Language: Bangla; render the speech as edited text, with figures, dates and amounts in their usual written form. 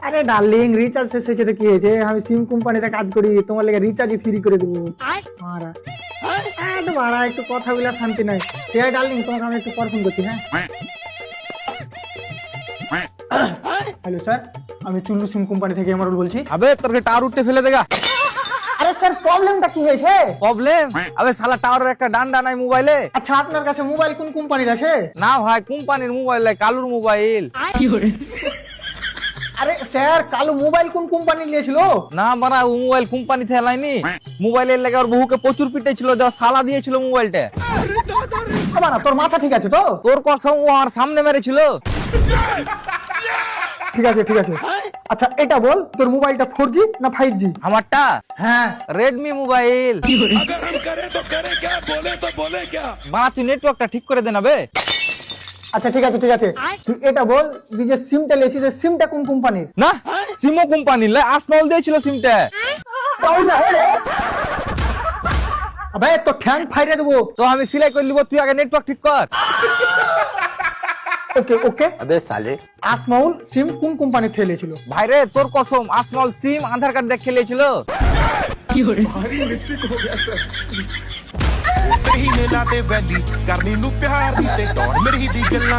আরে ডার্লিং, রিচার্জ শেষ হয়েছে তো কি হয়েছে? আমি সিম কোম্পানিতে কাজ করি, তোমার লেগে রিচার্জই ফ্রি করে দেবো। মারা একটু ভাড়া, একটু কথা বলে শান্তি নাই। ঠিক আছে ডার্লিং, তোমাকে আমি একটু পর ফোন করছি। হ্যাঁ, হ্যালো স্যার, আমি চুল্লু সিম কোম্পানি থেকে এমআরএল বলছি। আবে তোর টাওয়ার উঠে ফেলে দেগা। আরে স্যার, প্রবলেমটা কি হয়েছে? প্রবলেম? আবে শালা টাওয়ারের একটা ডান্ডা নাই মোবাইলে। আচ্ছা, আপনার কাছে মোবাইল কোন কোম্পানির আছে? না ভাই, কোম্পানির মোবাইল নাই, কালুর মোবাইল। আরে স্যার, কালো মোবাইল কোন কোম্পানি নিয়েছিল? না মারা, ও মোবাইল কোম্পানি থেকে লাইনি। মোবাইলের লেগে ওর বহুকে প্রচুর পিটেছিল, দেওয়া সালা দিয়েছিল মোবাইলটা। না, তোর মাথা ঠিক আছে তো? তোর কসম, ও আর সামনে মেরেছিল। ঠিক আছে ঠিক আছে। আচ্ছা এটা বল, তোর মোবাইলটা 4G না 5G? আমারটা হ্যাঁ। Redmi mobile. अगर हम करें तो करें क्या, बोले तो बोले क्या। বাড়া তুই নেটওয়ার্কটা ঠিক করে দে না বে। আচ্ছা ঠিক আছে ঠিক আছে, তুই এটা বল, তুই যে সিমটা লেছিস, সিমটা কোন কোম্পানির? না, সিমো কোম্পানি আসমাউল দিয়েছিল সিমটা। আবে তো ঠ্যাং ফাইরে দেবো। তো আমি সিলাই করে নিব, তুই আগে নেটওয়ার্ক ঠিক কর। ওকে ওকে। अबे साले আসমাউল সিম কোন কোম্পানি থেকে লেছিল? ভাইরে তোর কসম, আসমাউল সিম আধার কার্ড দেখে খেলেছিল। ਨਹੀਂ ਮਿਲਾਦੇ ਵੈਲੀ ਕਰਨੀ ਨੂੰ ਪਿਆਰ ਦੀ ਤੇ ਦੌੜ ਮੇਰੀ ਦੀ ਗੱਲਾਂ